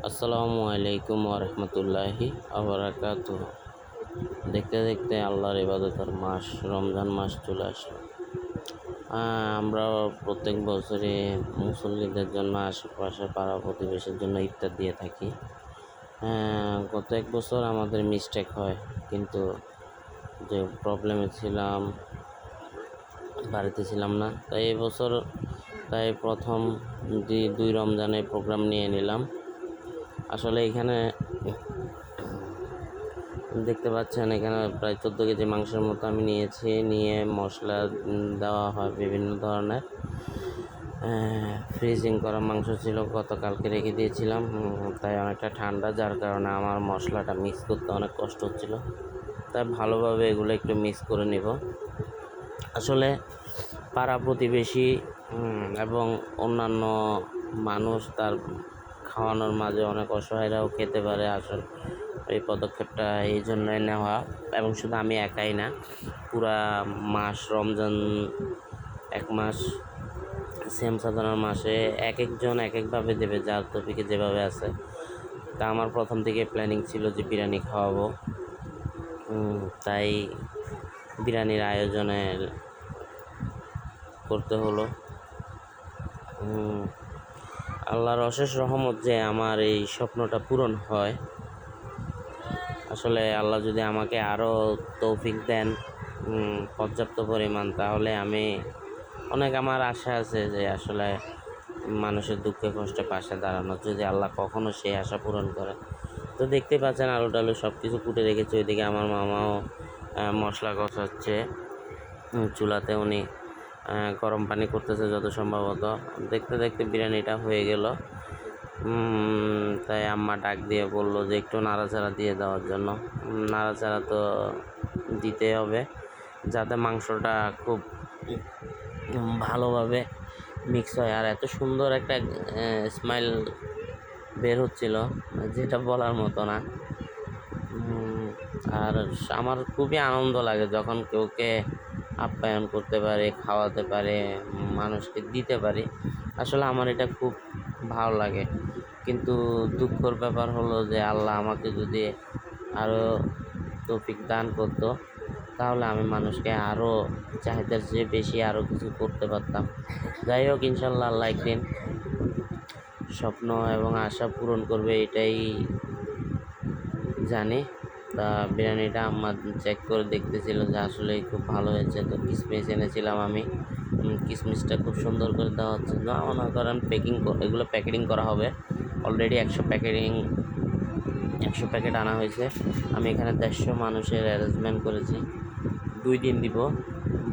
আসসালামু আলাইকুম ওরহমতুল্লাহি আবরাকাতুহ। দেখতে দেখতে আল্লাহর ইবাদতের মাস রমজান মাস চলে আসলো। আমরা প্রত্যেক বছরে মুসল্লিদের জন্য আশেপাশে পাড়া প্রতিবেশীর জন্য ইফতার দিয়ে থাকি। গত এক বছর আমাদের মিস্টেক হয়, কিন্তু যে প্রবলেমে ছিলাম, বাড়িতে ছিলাম না, তাই এবছর প্রথম দুই রমজানের প্রোগ্রাম নিয়ে নিলাম। আসলে এখানে দেখতে পাচ্ছেন, এখানে প্রায় 14 কেজি মাংসের মতো আমি নিয়ে মশলা দেওয়া হয় বিভিন্ন ধরনের। ফ্রিজিং করা মাংস ছিল, গতকালকে রেখে দিয়েছিলাম, তাই অনেকটা ঠান্ডা, যার কারণে আমার মশলাটা মিক্স করতে অনেক কষ্ট হচ্ছিল। তাই ভালোভাবে এগুলো একটু মিক্স করে নেব। আসলে পাড়া প্রতিবেশী এবং অন্যান্য মানুষ তার খাওয়ানোর মাঝে অনেক অসহায়রাও খেতে পারে। আসলে এই পদক্ষেপটা এই জন্যই নেওয়া, এবং শুধু আমি একাই না, পুরা মাস রমজান এক মাস সেম সাধারণ মাসে এক একজন এক একভাবে দেবে, যার তৌফিকে যেভাবে আছে। তা আমার প্রথম থেকে প্ল্যানিং ছিল যে বিরিয়ানি খাওয়াবো, তাই বিরিয়ানির আয়োজনে করতে হলো। আল্লাহর অশেষ রহমত যে আমার এই স্বপ্নটা পূরণ হয়। আসলে আল্লাহ যদি আমাকে আরও তৌফিক দেন পর্যাপ্ত পরিমাণ, তাহলে আমি আমার আশা আছে যে আসলে মানুষের দুঃখে কষ্টে পাশে দাঁড়ানো, যদি আল্লাহ কখনো সেই আশা পূরণ করে। তো দেখতে পাচ্ছেন আলু টালু সব কিছু কুটে রেখেছে। ওইদিকে আমার মামাও মশলা কষাচ্ছে চুলাতে, উনি গরম পানি করতেছে যত সম্ভবত। দেখতে দেখতে বিরিয়ানিটা হয়ে গেল। তাই আম্মা ডাক দিয়ে বললো যে একটু নাড়াচাড়া দিয়ে দেওয়ার জন্য। নাড়াচাড়া তো দিতে হবে, যাতে মাংসটা খুব ভালোভাবে মিক্স হয়। আর এত সুন্দর একটা স্মাইল বের হচ্ছিল, যেটা বলার মতো না। আর আমার খুবই আনন্দ লাগে যখন কেউকে আপ্যায়ন করতে পারে, খাওয়াতে পারে, মানুষকে দিতে পারি। আসলে আমার এটা খুব ভালো লাগে। কিন্তু দুঃখের ব্যাপার হলো যে আল্লাহ আমাকে যদি আরও তৌফিক দান করতো, তাহলে আমি মানুষকে আরও চাহিদার চেয়ে বেশি আরও কিছু করতে পারতাম। যাই হোক, ইনশাল্লাহ আল্লাহ একদিন স্বপ্ন এবং আশা পূরণ করবে, এটাই জানি। তা বিরিয়ানিটা আম্মা চেক করে দেখতেছিল যে আসলে খুব ভালো হয়েছে। তো কিশমিশ এনেছিলাম আমি, কিশমিশটা খুব সুন্দর করে দেওয়া হচ্ছে। মনে করেন এগুলো প্যাকেটিং করা হবে। অলরেডি 100 প্যাকেট আনা হয়েছে। আমি এখানে 150 মানুষের অ্যারেঞ্জমেন্ট করেছি। 2 দিন দিব।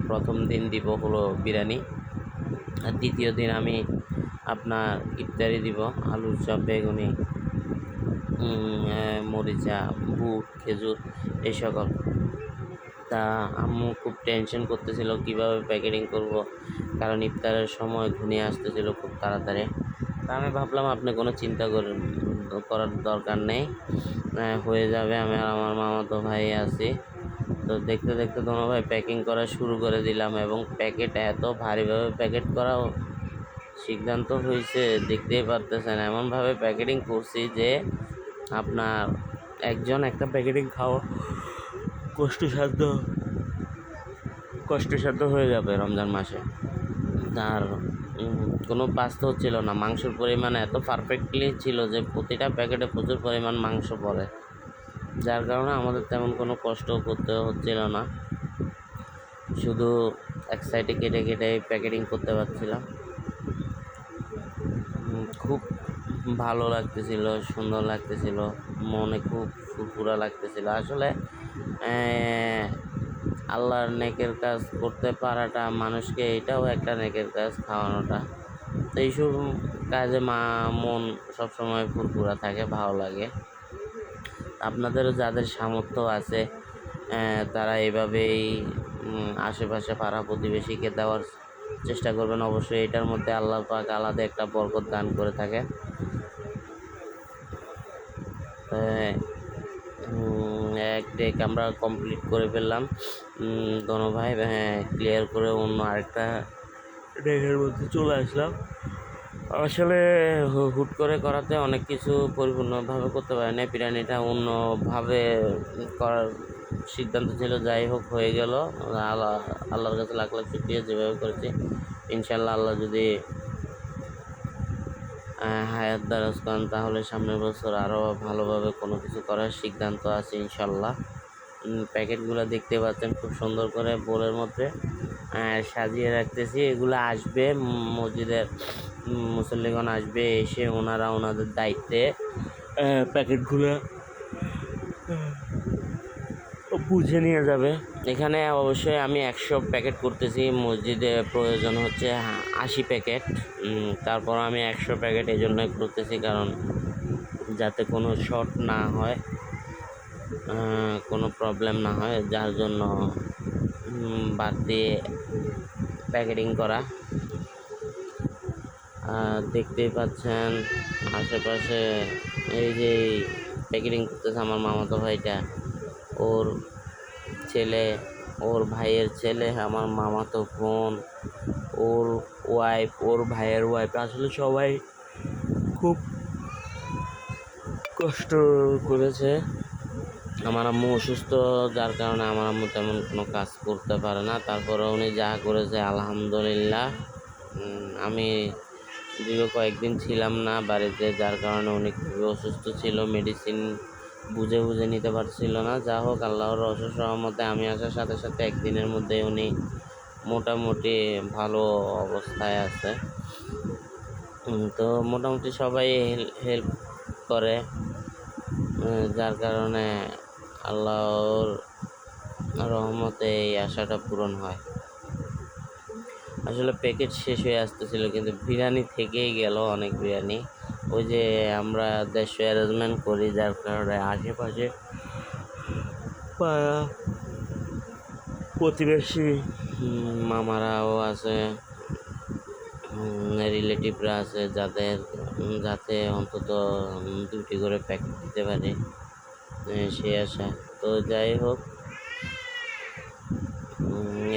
প্রথম দিন দিব হলো বিরিয়ানি, আর দ্বিতীয় দিন আমি আপনার ইফতারি দিব, আলুর চপ, বেগুনি, মরিচা, বুট, খেজুর, এই সকল। তা আম্মু খুব টেনশন করতেছিল কীভাবে প্যাকেটিং করব, কারণ ইফতারের সময় ঘনিয়ে আসতেছিল খুব তাড়াতাড়ি। তা আমি ভাবলাম আপনি কোনো চিন্তা করার দরকার নেই, হয়ে যাবে। আমি আর আমার মামাতো ভাই আছি। তো দেখতে দেখতে দোনো ভাই প্যাকিং করা শুরু করে দিলাম, এবং প্যাকেট এত ভারীভাবে প্যাকেট করাও সিদ্ধান্ত হয়েছে, দেখতেই পারতেছেন। এমনভাবে প্যাকেটিং করছি যে আপনার একজন একটা প্যাকেটিং খাওয়া কষ্টসাধ্য হয়ে যাবে রমজান মাসে। আর কোনো বাস্ত হচ্ছিল না। মাংসের পরিমাণ এত পারফেক্টলি ছিল যে প্রতিটা প্যাকেটে প্রচুর পরিমাণ মাংস পড়ে, যার কারণে আমাদের তেমন কোনো কষ্ট করতে হচ্ছিল না। শুধু এক সাইডে কেটে কেটে প্যাকেটিং করতে পারছিলাম। খুব ভালো লাগতেছিল, সুন্দর লাগতেছিল, মনে খুব ফুরফুরা লাগতেছিল। আসলে আল্লাহর নেকের কাজ করতে পারাটা মানুষকে, এটাও একটা নেকের কাজ, খাওয়ানোটা। তো এইসব কাজে মন সবসময় ফুরফুরা থাকে, ভালো লাগে। আপনাদেরও যাদের সামর্থ্য আছে তারা এভাবেই আশেপাশে পাড়া প্রতিবেশীকে দেওয়ার চেষ্টা করবেন। অবশ্যই এটার মধ্যে আল্লাহ পাক আলাদা একটা বরকত দান করে থাকে। এক ডেক আমরা কমপ্লিট করে ফেললাম দোনো ভাই। ক্লিয়ার করে অন্য আরেকটা ডেকের মধ্যে চলে আসলাম। আসলে হুট করে করাতে অনেক কিছু পরিপূর্ণভাবে করতে পারে না। বিরিয়ানিটা অন্যভাবে করার সিদ্ধান্ত ছিল, যাই হোক হয়ে গেল। আল্লাহর কাছে লাখ লাখ শুকরিয়া, যেভাবে করেছি ইনশাল্লাহ আল্লাহ যদি হায়াত দারাজ করেন তাহলে সামনের বছর আরও ভালোভাবে কোনো কিছু করার সিদ্ধান্ত আছে ইনশাল্লাহ। প্যাকেটগুলো দেখতে পাচ্ছেন খুব সুন্দর করে বোলের মধ্যে সাজিয়ে রাখতেছি। এগুলো আসবে মসজিদের মুসল্লিগণ আসবে, এসে ওনারা ওনাদের দায়িত্বে প্যাকেটগুলো বুঝে নিয়ে যাবে। এখানে অবশ্যই আমি 100 প্যাকেট করতেছি, মসজিদে প্রয়োজন হচ্ছে 80 প্যাকেট। তারপর আমি 100 প্যাকেট এই জন্যই করতেছি কারণ যাতে কোনো শর্ট না হয়, কোনো প্রবলেম না হয়, যার জন্য বাড়তি প্যাকেটিং করা। দেখতেই পাচ্ছেন আশেপাশে এই যে প্যাকেটিং করতেছে আমার মামাতো ভাইটা, ওর ছেলে, ওর ভাইয়ের ছেলে, আমার মামাতো বোন, ওর ওয়াইফ, ওর ভাইয়ের ওয়াইফ, আসলে সবাই খুব কষ্ট করেছে। আমার আম্মু অসুস্থ, যার কারণে আমার আম্মু তেমন কোনো কাজ করতে পারে না। তারপরে উনি যা করেছে আলহামদুলিল্লাহ। আমি দীর্ঘ কয়েকদিন ছিলাম না বাড়িতে, যার কারণে উনি খুবই অসুস্থ ছিল, মেডিসিন বুঝে নিতে পারছিল না। যা হোক আল্লাহর অশেষ রহমতে আমি আসার সাথে সাথে একদিনের মধ্যে উনি মোটামুটি ভালো অবস্থায় আছে। তো মোটামুটি সবাই হেল্প করে, যার কারণে আল্লাহর রহমতে এই আশাটা পূরণ হয়। আসলে প্যাকেট শেষ হয়ে আসতেছিল, কিন্তু বিরিয়ানি থেকেই গেল অনেক বিরিয়ানি। ওই যে আমরা দেশে অ্যারেঞ্জমেন্ট করি, যার কারণে আশেপাশে প্রতিবেশী মামারাও আছে, রিলেটিভরা আছে, যাতে অন্তত 2টি করে প্যাকেট দিতে পারে সে আশা। তো যাই হোক,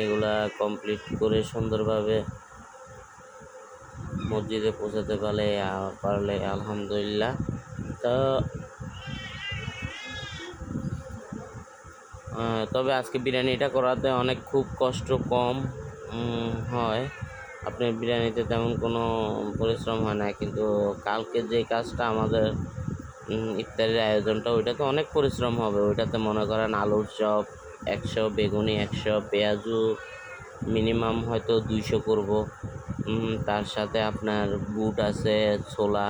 এগুলা কমপ্লিট করে সুন্দরভাবে মসজিদে পৌঁছাতে পারলে আলহামদুলিল্লাহ। তো তবে আজকে বিরিয়ানিটা করাতে অনেক খুব কষ্ট কম হয়। আপনার বিরিয়ানিতে তেমন কোনো পরিশ্রম হয় না, কিন্তু কালকে যে কাজটা আমাদের ইফতারের আয়োজনটা, ওইটাতে অনেক পরিশ্রম হবে। ওইটাতে মনে করেন আলুর চপ 100, বেগুনি 100, পেঁয়াজু মিনিমাম হয়তো 200 করব। তার সাথে আপনার বুট আছে, ছোলা,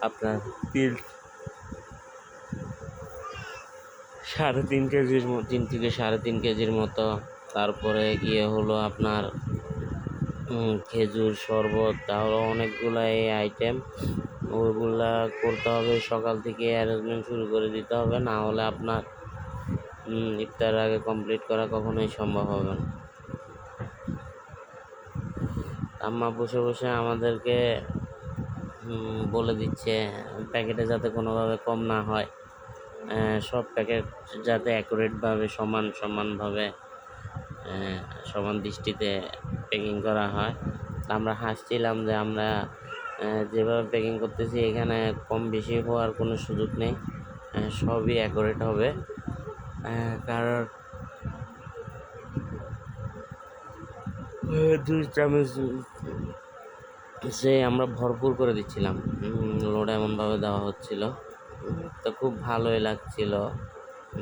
আপনার 3 থেকে 3.5 কেজির মতো। তারপরে গিয়ে হলো আপনার খেজুর শরবত, তাহলে অনেকগুলো এই আইটেম, ওইগুলা করতে হবে। সকাল থেকে অ্যারেঞ্জমেন্ট শুরু করে দিতে হবে, না হলে আপনার ইফতার আগে কমপ্লিট করা কখনোই সম্ভব হবে না। আম্মা বসে বসে আমাদেরকে বলে দিচ্ছে প্যাকেটে যাতে কোনোভাবে কম না হয়, সব প্যাকেট যাতে অ্যাকুরেটভাবে সমানভাবে সমান দৃষ্টিতে প্যাকিং করা হয়। আমরা হাসছিলাম যে আমরা যেভাবে প্যাকিং করতেছি এখানে কম বেশি হওয়ার কোনো সুযোগ নেই, সবই অ্যাকুরেট হবে। কারণ 2 চামচ আমরা ভরপুর করে দিচ্ছিলাম, লোড এমনভাবে দেওয়া হচ্ছিল। তো খুব ভালোই লাগছিল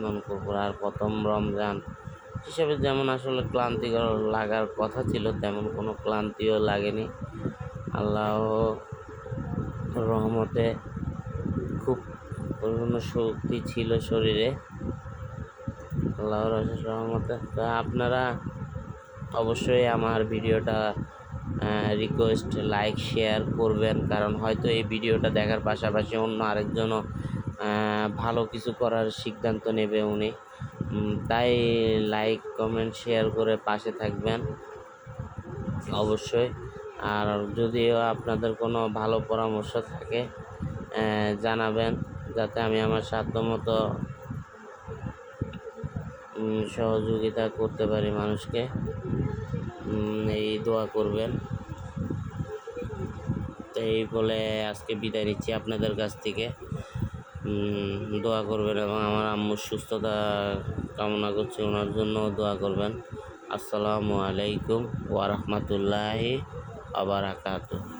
মন কুকুর। আর প্রথম রমজান হিসাবে যেমন আসলে ক্লান্তিকর লাগার কথা ছিল, তেমন কোনো ক্লান্তিও লাগেনি। আল্লাহ রহমতে খুব পরিপূর্ণ শক্তি ছিল শরীরে, আল্লাহর অশেষ রহমতে। তো আপনারা অবশ্যই আমার ভিডিওটা রিকোয়েস্ট লাইক শেয়ার করবেন, কারণ হয়তো এই ভিডিওটা দেখার পাশাপাশি অন্য আরেকজনও ভালো কিছু করার সিদ্ধান্ত নেবে উনি। তাই লাইক কমেন্ট শেয়ার করে পাশে থাকবেন অবশ্যই। আর যদিও আপনাদের কোনো ভালো পরামর্শ থাকে জানাবেন, যাতে আমি আমার সাধ্যমতো সহযোগিতা করতে পারি মানুষকে। এই দোয়া করবেন। তো এই বলে আজকে বিদায় নিচ্ছি আপনাদের কাছ থেকে। দোয়া করবেন এবং আমার আম্মুর সুস্থতা কামনা করছি, ওনার জন্য দোয়া করবেন। আসসালামু আলাইকুম ওয়া রাহমাতুল্লাহি ওয়া বারাকাতুহু।